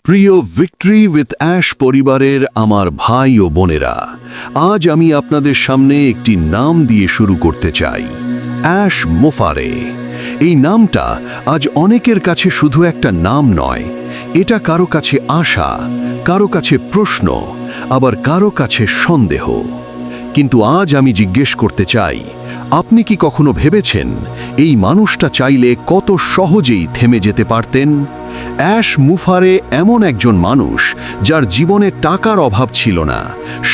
প্রিয় victory with ash পরিবারের আমার ভাই ও বোনেরা, আজ আমি আপনাদের সামনে একটি নাম দিয়ে শুরু করতে চাই, অ্যাশ মুফারে। এই নামটা আজ অনেকের কাছে শুধু একটা নাম নয়, এটা কারো কাছে আশা, কারো কাছে প্রশ্ন, আবার কারো কাছে সন্দেহ। কিন্তু আজ আমি জিজ্ঞেস করতে চাই, আপনি কি কখনো ভেবেছেন এই মানুষটা চাইলে কত সহজেই থেমে যেতে পারতেন? অ্যাশ মুফারে এমন একজন মানুষ যার জীবনে টাকার অভাব ছিল না,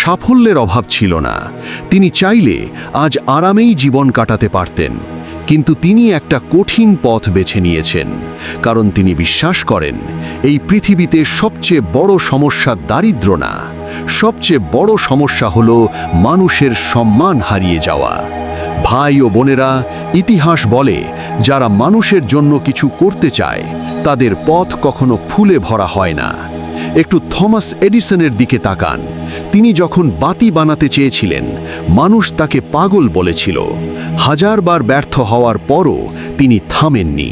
সাফল্যের অভাব ছিল না। তিনি চাইলে আজ আরামেই জীবন কাটাতে পারতেন, কিন্তু তিনি একটা কঠিন পথ বেছে নিয়েছেন, কারণ তিনি বিশ্বাস করেন এই পৃথিবীতে সবচেয়ে বড় সমস্যা দারিদ্র্য না, সবচেয়ে বড় সমস্যা হলো মানুষের সম্মান হারিয়ে যাওয়া। ভাই ও বোনেরা, ইতিহাস বলে যারা মানুষের জন্য কিছু করতে চায় তাদের পথ কখনো ফুলে ভরা হয় না। একটু থমাস এডিসনের দিকে তাকান। তিনি যখন বাতি বানাতে চেয়েছিলেন, মানুষ তাকে পাগল বলেছিল। হাজারবার ব্যর্থ হওয়ার পরও তিনি থামেননি।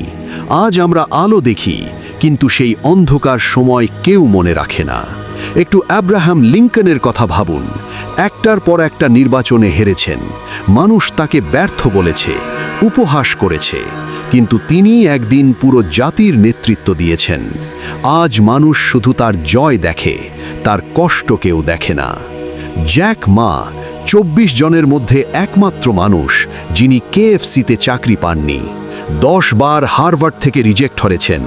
আজ আমরা আলো দেখি, কিন্তু সেই অন্ধকার সময় কেউ মনে রাখে না। একটু আব্রাহাম লিঙ্কনের কথা ভাবুন। একটার পর একটা নির্বাচনে হেরেছেন, মানুষ তাকে ব্যর্থ বলেছে, উপহাস করেছে, কিন্তু তিনি একদিন পুরো জাতির নেতৃত্ব দিয়েছেন। আজ মানুষ শুধু তার জয় দেখে, তার কষ্ট কেউ দেখে না। জ্যাক মা ২৪ জনের মধ্যে একমাত্র মানুষ যিনি কেএফসিতে চাকরি পাননি। 10 বার হার্ভার্ড থেকে রিজেক্ট হয়েছেন।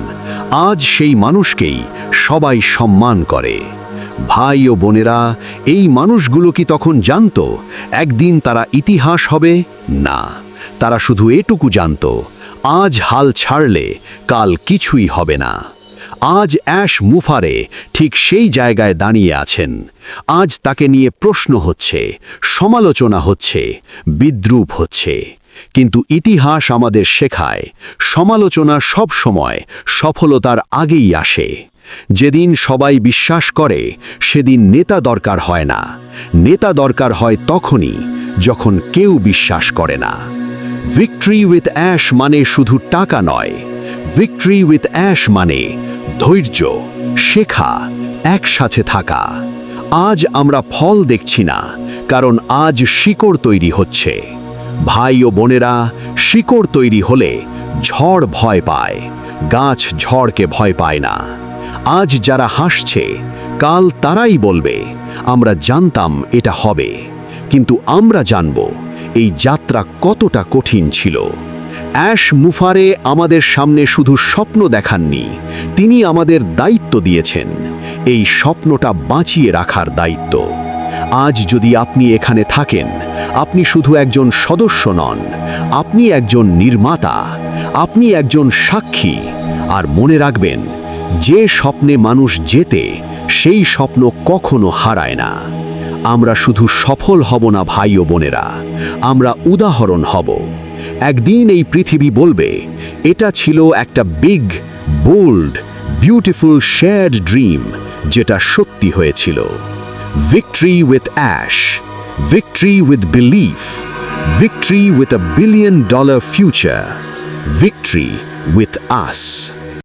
আজ সেই মানুষকেই সবাই সম্মান করে। ভাই ও বোনেরা, এই মানুষগুলো কি তখন জানতো একদিন তারা ইতিহাস হবে? না, তারা শুধু এটুকু জানতো, আজ হাল ছাড়লে কাল কিছুই হবে না। আজ অ্যাশ মুফারে ঠিক সেই জায়গায় দাঁড়িয়ে আছেন। আজ তাকে নিয়ে প্রশ্ন হচ্ছে, সমালোচনা হচ্ছে, বিদ্রূপ হচ্ছে। কিন্তু ইতিহাস আমাদের শেখায়, সমালোচনা সব সময় সফলতার আগেই আসে। যেদিন সবাই বিশ্বাস করে, সেদিন নেতা দরকার হয় না। নেতা দরকার হয় তখনই যখন কেউ বিশ্বাস করে না। ভিক্টরি উইথ অ্যাশ মানে শুধু টাকা নয়। ভিক্টরি উইথ অ্যাশ মানে ধৈর্য, শেখা, একসাথে থাকা। আজ আমরা ফল দেখছি না, কারণ আজ শিকড় তৈরি হচ্ছে। ভাই ও বোনেরা, শিকড় তৈরি হলে ঝড় ভয় পায়, গাছ ঝড়কে ভয় পায় না। আজ যারা হাসছে, কাল তারাই বলবে, আমরা জানতাম এটা হবে। কিন্তু আমরা জানব এই যাত্রা কতটা কঠিন ছিল। অ্যাশ মুফারে আমাদের সামনে শুধু স্বপ্ন দেখাননি, তিনি আমাদের দায়িত্ব দিয়েছেন, এই স্বপ্নটা বাঁচিয়ে রাখার দায়িত্ব। আজ যদি আপনি এখানে থাকেন, আপনি শুধু একজন সদস্য নন, আপনি একজন নির্মাতা, আপনি একজন সাক্ষী। আর মনে রাখবেন, যে স্বপ্নে মানুষ জেতে, সেই স্বপ্ন কখনো হারায় না। আমরা শুধু সফল হব না ভাই ও বোনেরা, আমরা উদাহরণ হব। একদিন এই পৃথিবী বলবে, এটা ছিল একটা big, bold, beautiful shared dream, যেটা সত্যি হয়েছিল। Victory with ash, victory with belief, victory with $1 billion future, victory with us.